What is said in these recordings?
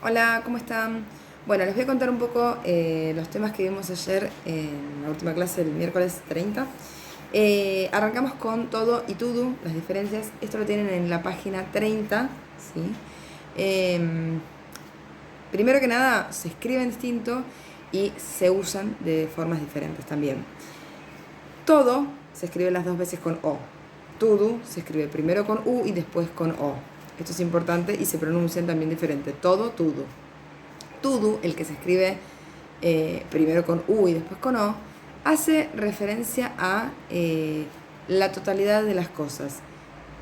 Hola, ¿cómo están? Bueno, les voy a contar un poco los temas que vimos ayer en la última clase del miércoles 30. Arrancamos con todo y todo, las diferencias. Esto lo tienen en la página 30, ¿sí? Em, Primero que nada, se escriben distinto y se usan de formas diferentes también. Todo se escribe las dos veces con O. Todo se escribe primero con U y después con O. Esto es importante y se pronuncian también diferente. Todo, todo. Todo, el que se escribe primero con U y después con O, hace referencia a la totalidad de las cosas.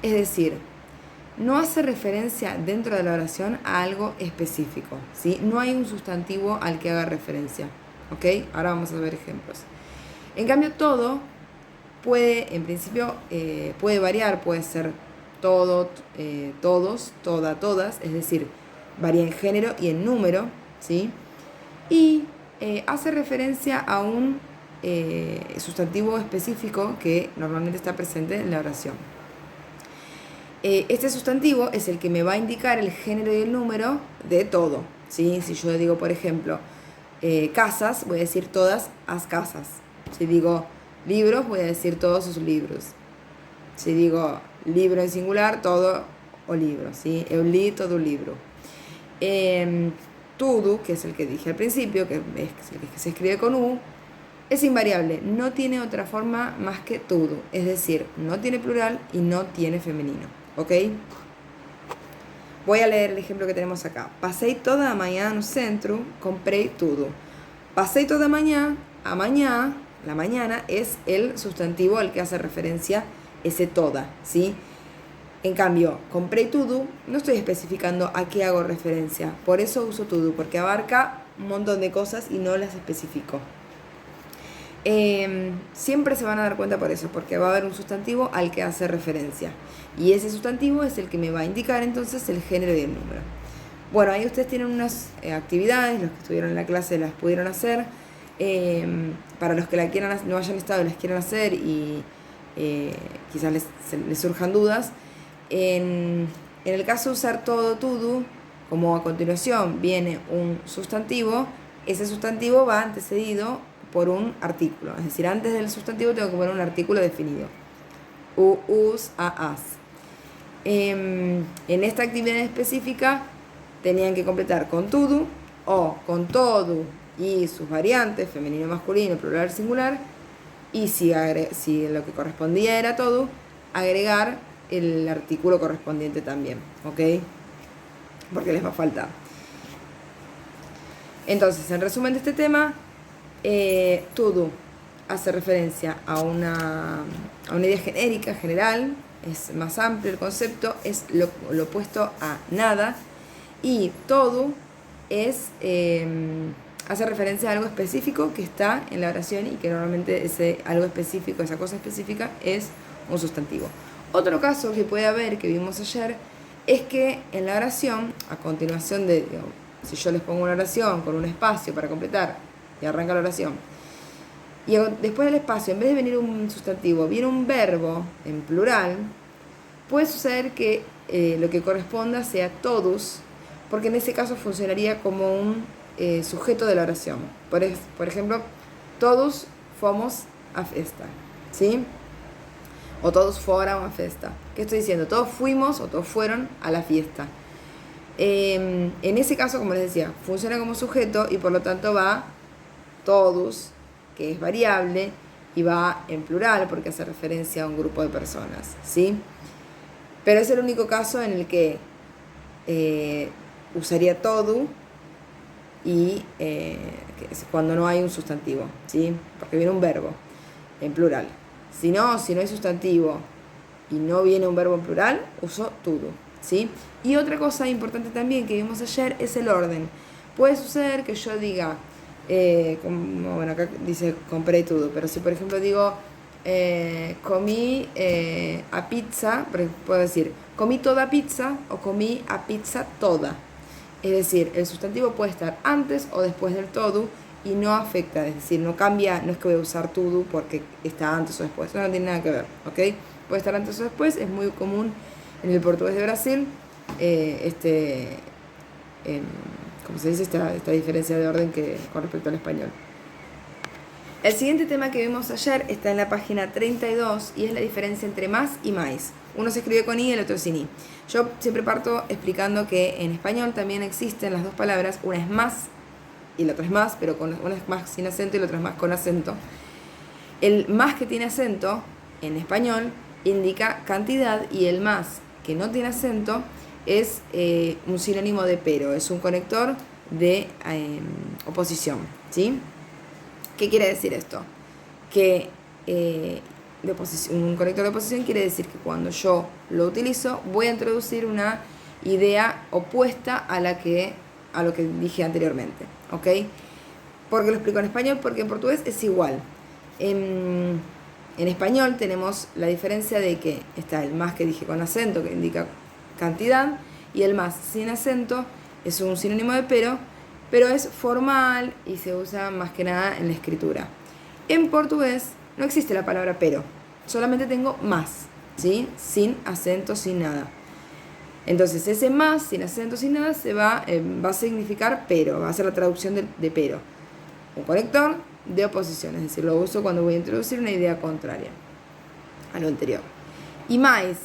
Es decir, no hace referencia dentro de la oración a algo específico, ¿sí? No hay un sustantivo al que haga referencia, ¿ok? Ahora vamos a ver ejemplos. En cambio, todo puede, en principio, puede variar, puede ser todo, todos, toda, todas, es decir, varía en género y en número, ¿sí? Y hace referencia a un sustantivo específico que normalmente está presente en la oración. Este sustantivo es el que me va a indicar el género y el número de todo, ¿sí? Si yo digo, por ejemplo, casas, voy a decir todas las casas. Si digo libros, voy a decir todos sus libros. Si digo libro en singular, todo o libro, ¿sí? Eu li todo un libro. Todo, que es el que dije al principio, que es el que se escribe con U, es invariable, no tiene otra forma más que todo, es decir, no tiene plural y no tiene femenino, ¿ok? Voy a leer el ejemplo que tenemos acá. Passei toda a manhã no centro, comprei tudo. Passei toda a mañana, la mañana es el sustantivo al que hace referencia ese toda, ¿sí? En cambio, compré todo, no estoy especificando a qué hago referencia. Por eso uso todo, porque abarca un montón de cosas y no las especifico. Siempre se van a dar cuenta por eso, porque va a haber un sustantivo al que hace referencia. Y ese sustantivo es el que me va a indicar entonces el género y el número. Bueno, ahí ustedes tienen unas actividades, los que estuvieron en la clase las pudieron hacer. Para los que la quieran, no hayan estado y las quieran hacer y quizás les surjan dudas. En el caso de usar todo, como a continuación viene un sustantivo, ese sustantivo va antecedido por un artículo. Es decir, antes del sustantivo tengo que poner un artículo definido. Us, a, as. En esta actividad específica tenían que completar con todo o con todo y sus variantes, femenino, masculino, plural, singular. Y si lo que correspondía era todo, agregar el artículo correspondiente también, ¿ok? Porque les va a faltar. Entonces, en resumen de este tema, todo hace referencia a una idea genérica, general, es más amplio el concepto, es lo opuesto a nada, y todo es, hace referencia a algo específico que está en la oración y que normalmente ese algo específico, esa cosa específica, es un sustantivo. Otro caso que puede haber, que vimos ayer, es que en la oración, a continuación de, si yo les pongo una oración con un espacio para completar y arranca la oración, y después del espacio, en vez de venir un sustantivo, viene un verbo en plural, puede suceder que lo que corresponda sea todos, porque en ese caso funcionaría como un sujeto de la oración. Por ejemplo, todos fomos a festa, ¿sí? O todos foram a festa. ¿Qué estoy diciendo? Todos fuimos o todos fueron a la fiesta. En ese caso, como les decía, funciona como sujeto y por lo tanto va todos, que es variable, y va en plural porque hace referencia a un grupo de personas, ¿sí? Pero es el único caso en el que usaría todo y cuando no hay un sustantivo, ¿sí? Porque viene un verbo en plural. Si no hay sustantivo y no viene un verbo en plural, uso todo, ¿sí? Y otra cosa importante también que vimos ayer es el orden. Puede suceder que yo diga, bueno, acá dice compré todo, pero si por ejemplo digo comí a pizza, puedo decir comí toda pizza o comí a pizza toda. Es decir, el sustantivo puede estar antes o después del todo y no afecta, es decir, no cambia, no es que voy a usar todo porque está antes o después, eso no tiene nada que ver, ¿ok? Puede estar antes o después, es muy común en el portugués de Brasil, como se dice, esta diferencia de orden que con respecto al español. El siguiente tema que vimos ayer está en la página 32 y es la diferencia entre más y mais. Uno se escribe con i y el otro sin i. Yo siempre parto explicando que en español también existen las dos palabras, una es más y la otra es más, pero una es más sin acento y la otra es más con acento. El más que tiene acento en español indica cantidad y el más que no tiene acento es un sinónimo de pero, es un conector de oposición, ¿sí? ¿Qué quiere decir esto? Que un conector de oposición quiere decir que cuando yo lo utilizo voy a introducir una idea opuesta a lo que dije anteriormente, ¿ok? ¿Por qué lo explico en español? Porque en portugués es igual. En español tenemos la diferencia de que está el más que dije con acento, que indica cantidad, y el más sin acento es un sinónimo de pero es formal y se usa más que nada en la escritura. En portugués no existe la palabra pero, solamente tengo más, ¿sí? Sin acento, sin nada. Entonces ese más, sin acento, sin nada, va a significar pero, va a ser la traducción de pero. Un conector de oposición, es decir, lo uso cuando voy a introducir una idea contraria a lo anterior. Y mais,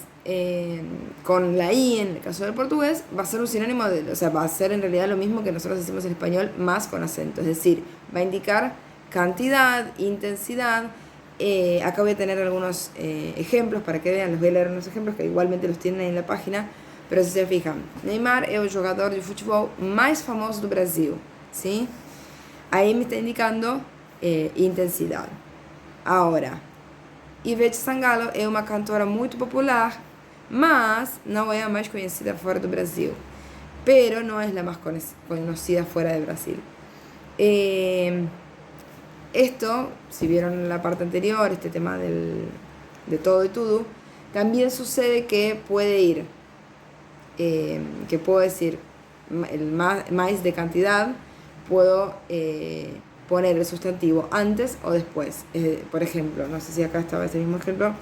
con la i en el caso del portugués, va a ser un sinónimo o sea, va a ser en realidad lo mismo que nosotros decimos en español, más con acento, es decir, va a indicar cantidad, intensidad. Acá voy a tener algunos ejemplos para que vean, les voy a leer unos ejemplos que igualmente los tienen ahí en la página, pero si se fijan, Neymar es el jogador de futebol más famoso do Brasil, ¿sí? Ahí me está indicando intensidad. Ahora, Ivete Sangalo é uma cantora muito popular, mas não é a mais conhecida fora do Brasil. Pero no es la más conocida fuera de Brasil. Esto, si vieron la parte anterior, este tema de todo y todo, también sucede que puede ir, que puedo decir el más de cantidad, puedo poner el sustantivo antes o después. Por ejemplo, no sé si acá estaba ese mismo ejemplo,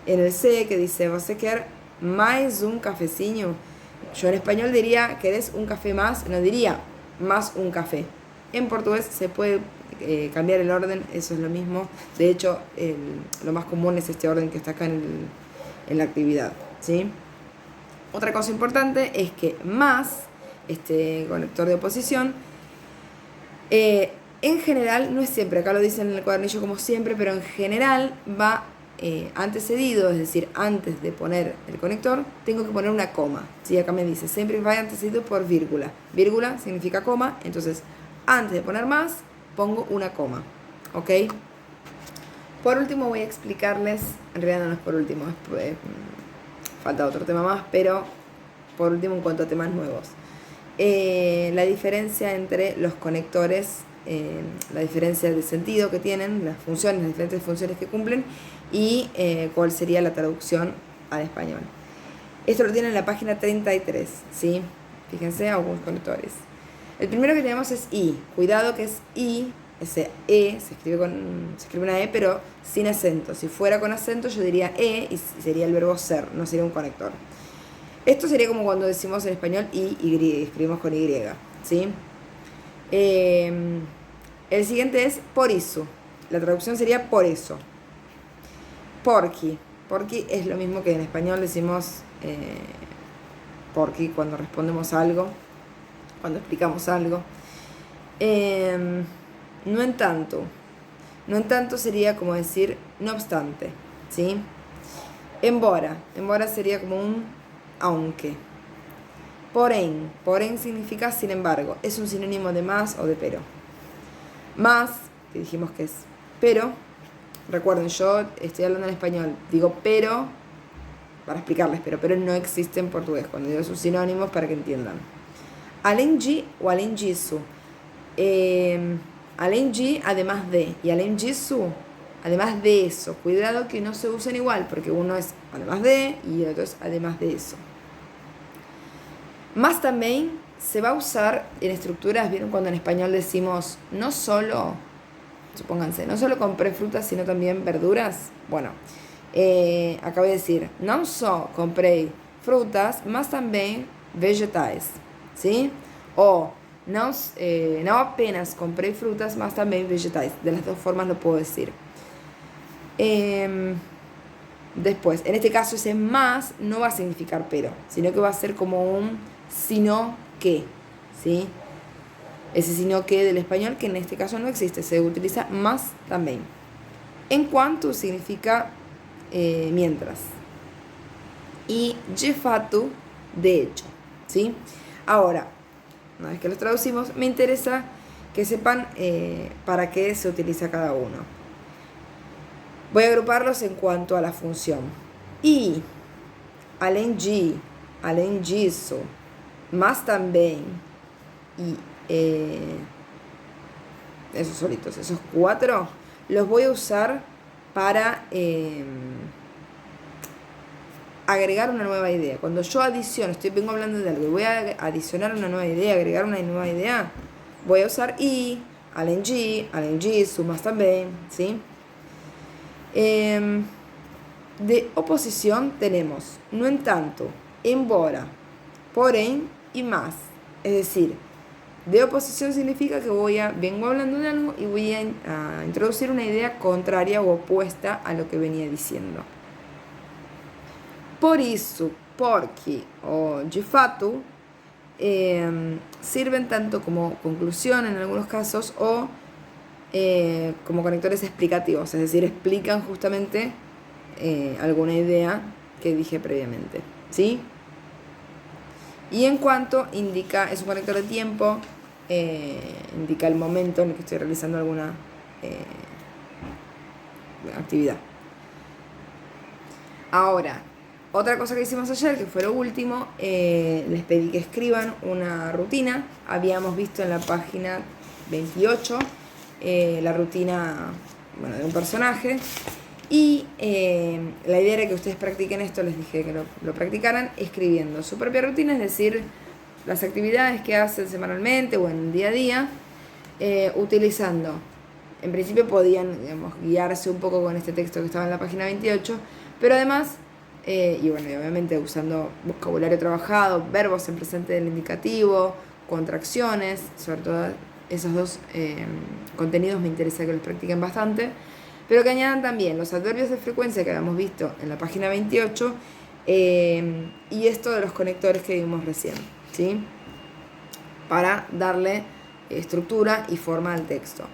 en el C que dice, ¿você quer mais un cafezinho? Yo en español diría, ¿querés un café más? No diría, más un café. En portugués se puede cambiar el orden, eso es lo mismo. De hecho, lo más común es este orden que está acá en la actividad, ¿sí? Otra cosa importante es que más, este conector de oposición, en general, no es siempre, acá lo dicen en el cuadernillo como siempre, pero en general va antecedido, es decir, antes de poner el conector, tengo que poner una coma. ¿Sí? Acá me dice, siempre va antecedido por vírgula. Vírgula significa coma, entonces antes de poner más, pongo una coma. ¿Ok? Por último voy a explicarles, en realidad no es por último, falta otro tema más, pero por último en cuanto a temas nuevos. La diferencia entre los conectores, la diferencia de sentido que tienen, las funciones, las diferentes funciones que cumplen y cuál sería la traducción al español. Esto lo tienen en la página 33, ¿sí? Fíjense, algunos conectores. El primero que tenemos es i. Cuidado que es i, ese e, se escribe una e, pero sin acento. Si fuera con acento yo diría e y sería el verbo ser, no sería un conector. Esto sería como cuando decimos en español y, escribimos con y, ¿sí? El siguiente es por eso. La traducción sería por eso. Porque. Porque es lo mismo que en español decimos porque cuando respondemos algo, cuando explicamos algo. No en tanto. No en tanto sería como decir no obstante, ¿sí? Embora. Embora sería como un aunque. Porém. Porém significa sin embargo. Es un sinónimo de más o de pero. Más, que dijimos que es pero. Recuerden, yo estoy hablando en español. Digo pero para explicarles, pero no existe en portugués. Cuando digo sus sinónimos para que entiendan. Além de o além disso. Além de, además de. Y além disso, además de eso. Cuidado que no se usen igual, porque uno es además de y el otro es además de eso. Más también se va a usar en estructuras, ¿vieron cuando en español decimos no solo, supónganse, no solo compré frutas, sino también verduras? Bueno, acabo de decir, no solo compré frutas, mas también vegetais, ¿sí? O não apenas comprei frutas, mas também vegetais. De las dos formas lo puedo decir. Después, en este caso ese más no va a significar pero, sino que va a ser como un sino que, ¿sí? Ese sino que del español, que en este caso no existe, se utiliza más también. En cuanto significa mientras. Y de fato, de hecho, ¿sí? Ahora, una vez que los traducimos, me interesa que sepan para qué se utiliza cada uno. Voy a agruparlos en cuanto a la función. E, além disso, mas também, y esos solitos, esos 4, los voy a usar para agregar una nueva idea. Cuando yo adiciono, vengo hablando de algo y voy a adicionar una nueva idea, agregar una nueva idea, voy a usar e, além disso, mas também, ¿sí? De oposición tenemos no entanto, embora, porém y más. Es decir, de oposición significa que vengo hablando de algo y voy a introducir una idea contraria o opuesta a lo que venía diciendo. Por isso, porque o de fato sirven tanto como conclusión en algunos casos o como conectores explicativos, es decir, explican justamente alguna idea que dije previamente, ¿sí? Y en cuanto indica, es un conector de tiempo, indica el momento en el que estoy realizando alguna actividad. Ahora, otra cosa que hicimos ayer, que fue lo último, les pedí que escriban una rutina. Habíamos visto en la página 28 la rutina, de un personaje. Y la idea era que ustedes practiquen esto, les dije que lo practicaran escribiendo su propia rutina, es decir, las actividades que hacen semanalmente o en día a día, utilizando, en principio podían, guiarse un poco con este texto que estaba en la página 28, pero además, y obviamente usando vocabulario trabajado, verbos en presente del indicativo, contracciones, sobre todo esos dos contenidos me interesa que los practiquen bastante, pero que añadan también los adverbios de frecuencia que habíamos visto en la página 28 y esto de los conectores que vimos recién, ¿sí? Para darle estructura y forma al texto.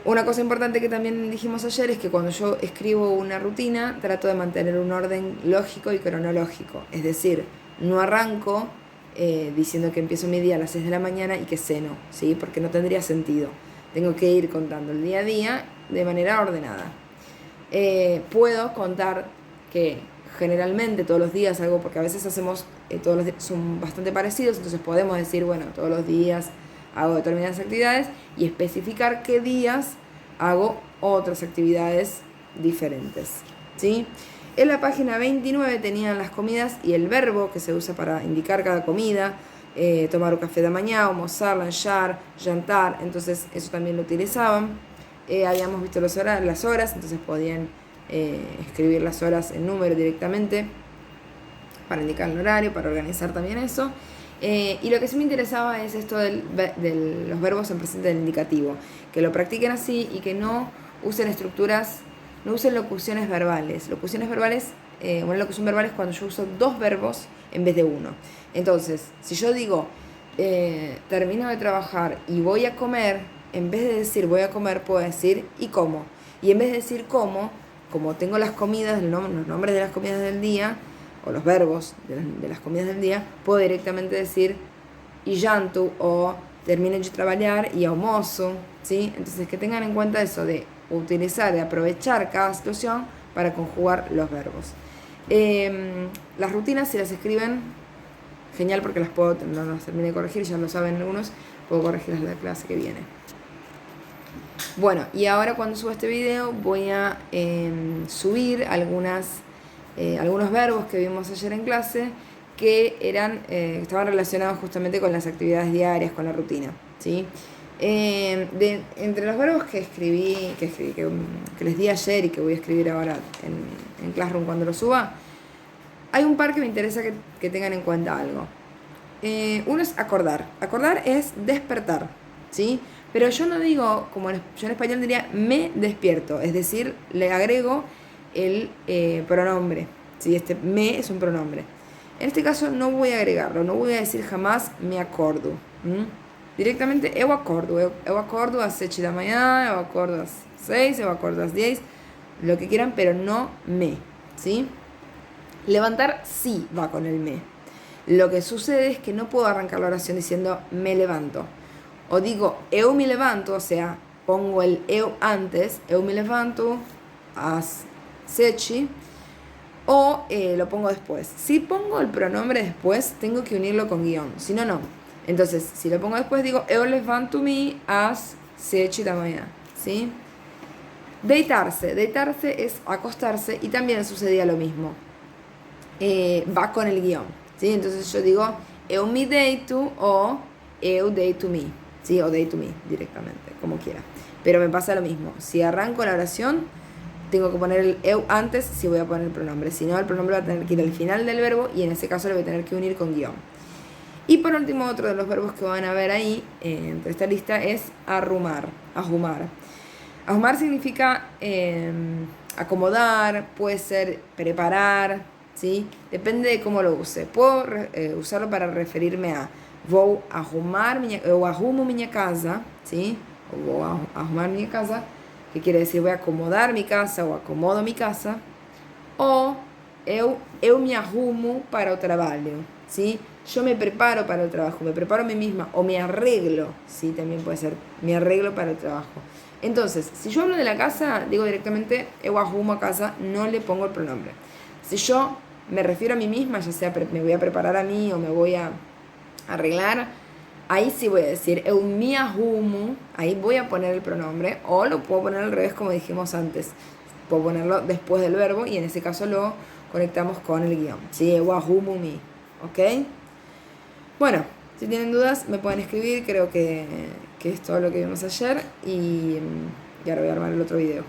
Una cosa importante que también dijimos ayer es que cuando yo escribo una rutina trato de mantener un orden lógico y cronológico, es decir, no arranco diciendo que empiezo mi día a las 6 de la mañana y que ceno, ¿sí? Porque no tendría sentido. Tengo que ir contando el día a día de manera ordenada. Puedo contar que generalmente todos los días algo, porque a veces hacemos, todos los días son bastante parecidos, entonces podemos decir, todos los días hago determinadas actividades y especificar qué días hago otras actividades diferentes, ¿sí? En la página 29 tenían las comidas y el verbo que se usa para indicar cada comida, tomar un café de mañana, almorzar, lanchar, jantar, entonces eso también lo utilizaban. Habíamos visto las horas, entonces podían escribir las horas en número directamente para indicar el horario, para organizar también eso. Y lo que sí me interesaba es esto de los verbos en presente del indicativo, que lo practiquen así y que no usen estructuras, no usen locuciones verbales. Locuciones verbales, una locución verbal es cuando yo uso dos verbos en vez de uno. Entonces, si yo digo, termino de trabajar y voy a comer, en vez de decir voy a comer, puedo decir y como. Y en vez de decir como tengo las comidas, los nombres de las comidas del día, o los verbos de las comidas del día, puedo directamente decir y janto o termino de trabajar y almoço, ¿sí? Entonces que tengan en cuenta eso de utilizar, de aprovechar cada situación para conjugar los verbos. Las rutinas, si las escriben, genial, porque no las terminé de corregir, ya lo saben algunos, puedo corregirlas en la clase que viene. Bueno, y ahora cuando suba este video voy a subir algunos verbos que vimos ayer en clase que estaban relacionados justamente con las actividades diarias, con la rutina, ¿sí? Entre los verbos que les di ayer y que voy a escribir ahora en Classroom cuando lo suba, hay un par que me interesa que tengan en cuenta algo. Uno es acordar. Acordar es despertar, ¿sí? Pero yo no digo, yo en español diría me despierto, es decir, le agrego el pronombre, ¿sí? Este me es un pronombre. En este caso no voy a agregarlo, no voy a decir jamás me acordo. Directamente eu acordo às 7 da manhã, eu acordo às 6, eu acordo às 10, lo que quieran, pero no me, ¿sí? Levantar sí va con el me. Lo que sucede es que no puedo arrancar la oración diciendo me levanto. O digo eu me levanto, o sea, pongo el eu antes, eu me levanto às 7, o lo pongo después. Si pongo el pronombre después, tengo que unirlo con guión, si no, no. Entonces, si lo pongo después, digo eu levanto-me às 7 da manhã, ¿sí? Deitarse es acostarse y también sucedía lo mismo. Va con el guión, ¿sí? Entonces yo digo eu me deito o eu deito-me, ¿sí? O deito-me directamente, como quiera. Pero me pasa lo mismo. Si arranco la oración, tengo que poner el eu antes si voy a poner el pronombre. Si no, el pronombre va a tener que ir al final del verbo y en ese caso lo voy a tener que unir con guión. Y por último, otro de los verbos que van a ver ahí, entre esta lista, es arrumar, ajumar. Ajumar significa acomodar, puede ser preparar, ¿sí? Depende de cómo lo use. Puedo usarlo para referirme a vou arrumar eu arrumo minha casa, ¿sí? O vou arrumar minha casa, que quiere decir voy a acomodar mi casa o acomodo mi casa. O eu me arrumo para o trabalho, ¿sí? Yo me preparo para el trabajo, me preparo a mí misma o me arreglo, ¿sí? También puede ser, me arreglo para el trabajo. Entonces, si yo hablo de la casa, digo directamente eu arrumo a casa, no le pongo el pronombre. Si yo me refiero a mí misma, ya sea me voy a preparar a mí o me voy a arreglar, ahí sí voy a decir eu me arrumo, ahí voy a poner el pronombre, o lo puedo poner al revés como dijimos antes. Puedo ponerlo después del verbo y en ese caso lo conectamos con el guión, ¿sí? Eu arrumo-me, ¿ok? Bueno, si tienen dudas me pueden escribir, creo que es todo lo que vimos ayer y ahora voy a armar el otro video.